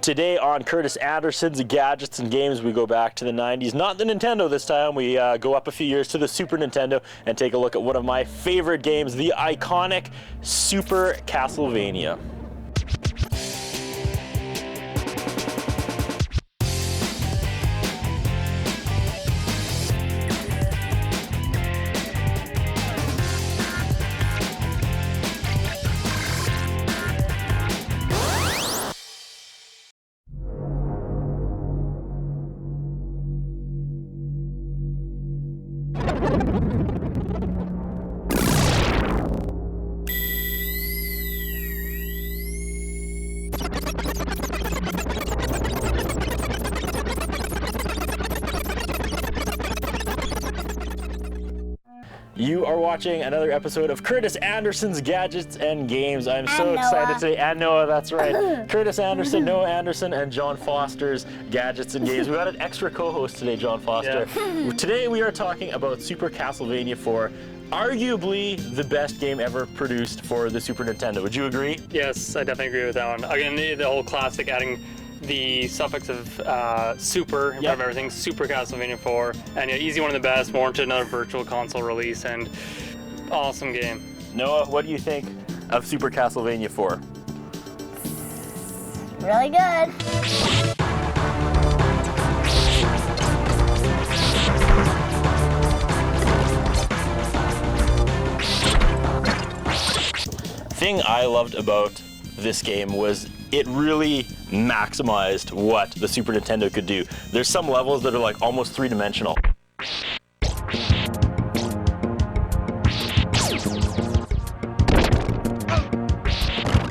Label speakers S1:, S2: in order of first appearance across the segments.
S1: Today on Curtis Anderson's Gadgets and Games, we go back to the 90s. Not the Nintendo this time. We go up a few years to the Super Nintendo and take a look at one of my favorite games, the iconic Super Castlevania. You are watching another episode of Curtis Anderson's Gadgets and Games. I'm so excited today. And Noah, that's right. Curtis Anderson, Noah Anderson, and John Foster's Gadgets and Games. We got an extra co-host today, John Foster. Yeah. Today we are talking about Super Castlevania 4. Arguably the best game ever produced for the Super Nintendo. Would you agree?
S2: Yes, I definitely agree with that one. Again, the whole classic adding the suffix of super in front of everything, Super Castlevania 4, and yeah, easy, one of the best, warranted another virtual console release, and awesome game.
S1: Noah, what do you think of Super Castlevania 4?
S3: Really good.
S1: Thing I loved about this game was it really maximized what the Super Nintendo could do. There's some levels that are like almost three-dimensional.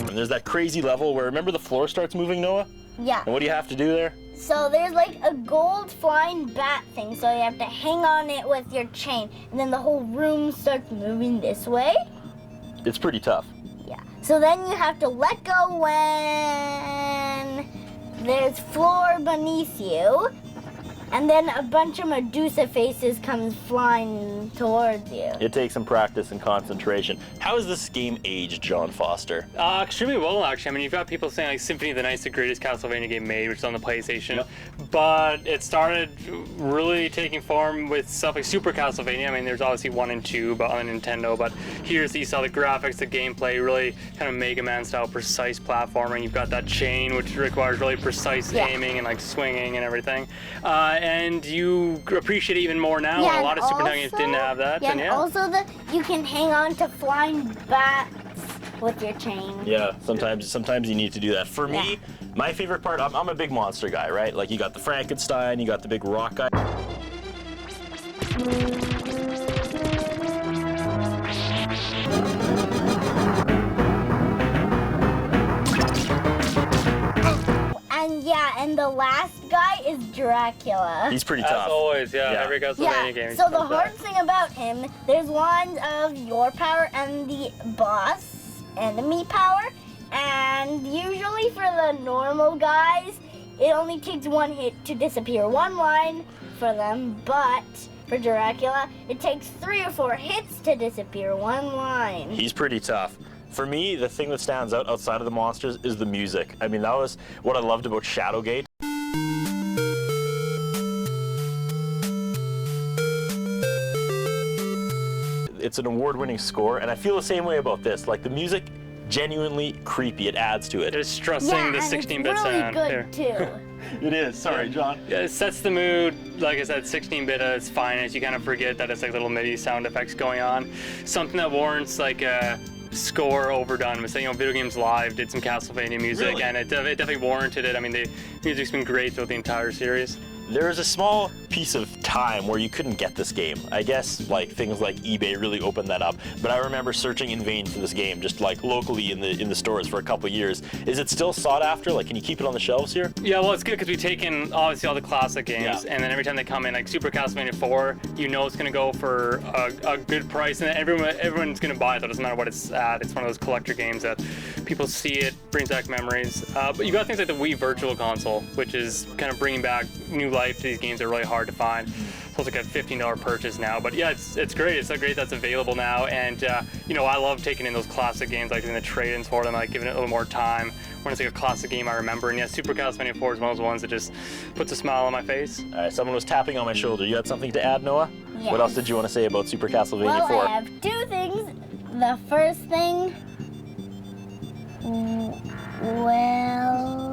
S1: And there's that crazy level where, remember the floor starts moving, Noah?
S3: Yeah.
S1: And what do you have to do there?
S3: So there's like a gold flying bat thing, so you have to hang on it with your chain, and then the whole room starts moving this way.
S1: It's pretty tough.
S3: Yeah. So then you have to let go when there's floor beneath you, and then a bunch of Medusa faces comes flying towards you.
S1: It takes some practice and concentration. How is this game aged, John Foster?
S2: Extremely well, actually. I mean, you've got people saying like Symphony of the Night's the greatest Castlevania game made, which is on the PlayStation. But it started really taking form with stuff like Super Castlevania. I mean, there's obviously 1 and 2 but on Nintendo, but here's you saw the graphics, the gameplay, really kind of Mega Man style precise platforming. You've got that chain, which requires really precise aiming and like swinging and everything. And you appreciate it even more now.
S3: Yeah,
S2: a lot of Super Nintendo games didn't have that.
S3: Yeah, and also you can hang on to flying bats with your chain.
S1: Yeah, sometimes you need to do that. For me, my favorite part, I'm a big monster guy, right? Like you got the Frankenstein, you got the big rock guy.
S3: And the last guy is Dracula.
S1: He's pretty tough.
S2: As always, every Castlevania game.
S3: So the hard thing about him, there's ones of your power and the boss enemy power, and usually for the normal guys, it only takes one hit to disappear one line for them, but for Dracula, it takes 3 or 4 hits to disappear one line.
S1: He's pretty tough. For me, the thing that stands out outside of the monsters is the music. I mean, that was what I loved about Shadowgate. It's an award-winning score, and I feel the same way about this. Like, the music, genuinely creepy. It adds to it.
S2: It's stressing the 16-bit sound.
S3: It's really good, too.
S1: It is. Sorry, John.
S2: Yeah, it sets the mood. Like I said, 16-bit at its finest. You kind of forget that it's like little MIDI sound effects going on. Something that warrants like a score overdone. Was saying, Video Games Live did some Castlevania music, and it definitely warranted it. I mean, the music's been great throughout the entire series.
S1: There was a small piece of time where you couldn't get this game. I guess like things like eBay really opened that up. But I remember searching in vain for this game, just like locally in the stores for a couple of years. Is it still sought after? Like, can you keep it on the shelves here?
S2: Yeah, well, it's good because we've taken obviously all the classic games, and then every time they come in, like Super Castlevania 4, you know it's going to go for a good price, and everyone's going to buy it. Though. It doesn't matter what it's at. It's one of those collector games that people see it, brings back memories. But you got things like the Wii Virtual Console, which is kind of bringing back new life. These games are really hard to find. So it's like a $15 purchase now. But yeah, it's great. It's so great that's available now. And you know, I love taking in those classic games, like doing the trade-ins for them, like giving it a little more time when it's like a classic game I remember. And yeah, Super Castlevania 4 is one of those ones that just puts a smile on my face.
S1: All right, someone was tapping on my shoulder. You had something to add, Noah?
S3: Yes.
S1: What else did you want to say about Super Castlevania 4?
S3: Well, I have two things. The first thing, well...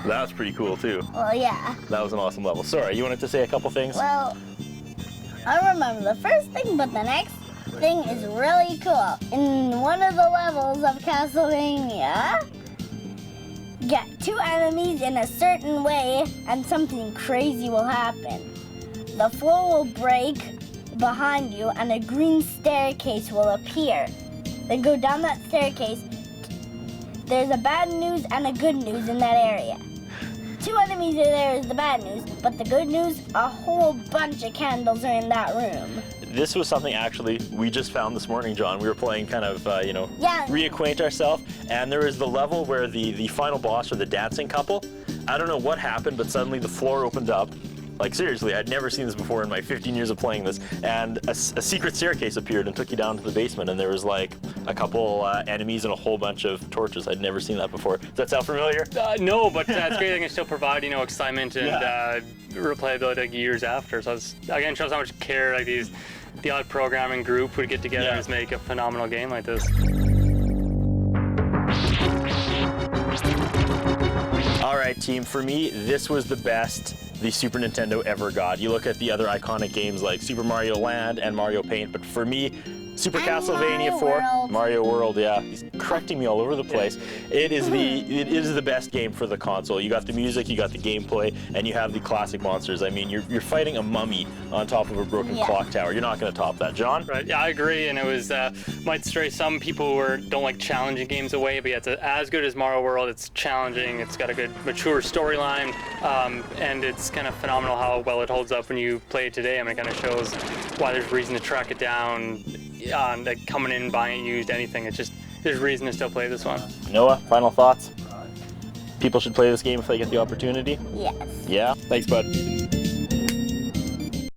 S1: That was pretty cool, too.
S3: Well, yeah.
S1: That was an awesome level. Sorry, you wanted to say a couple things?
S3: Well, I don't remember the first thing, but the next thing is really cool. In one of the levels of Castlevania, get two enemies in a certain way and something crazy will happen. The floor will break behind you and a green staircase will appear. Then go down that staircase. There's a bad news and a good news in that area. Two enemies are there is the bad news, but the good news, a whole bunch of candles are in that room.
S1: This was something actually we just found this morning, John. We were playing kind of, you know,
S3: Yeah.
S1: reacquaint ourselves, and there was the level where the final boss, or the dancing couple, I don't know what happened, but suddenly the floor opened up. Like seriously, I'd never seen this before in my 15 years of playing this, and a secret staircase appeared and took you down to the basement, and there was like a couple enemies and a whole bunch of torches. I'd never seen that before. Does that sound familiar?
S2: No, but it's great. I can still provide, you know, excitement and replayability like years after. So it's, again, shows how much care like the odd programming group would get together and just make a phenomenal game like this.
S1: All right, team. For me, this was the best the Super Nintendo ever got. You look at the other iconic games like Super Mario Land and Mario Paint, but for me, Super Castlevania 4, Mario World, yeah, he's correcting me all over the place. It is the best game for the console. You got the music, you got the gameplay, and you have the classic monsters. I mean, you're fighting a mummy on top of a broken clock tower. You're not going to top that, John.
S2: Right. Yeah, I agree. And it was might stray some people who don't like challenging games away, but yeah, it's as good as Mario World. It's challenging. It's got a good, mature storyline, and it's kind of phenomenal how well it holds up when you play it today. I mean, it kind of shows why there's reason to track it down. Like coming in, buying it used, anything. It's just, there's reason to still play this one.
S1: Noah, final thoughts? People should play this game if they get the opportunity?
S3: Yes.
S1: Yeah? Thanks, bud.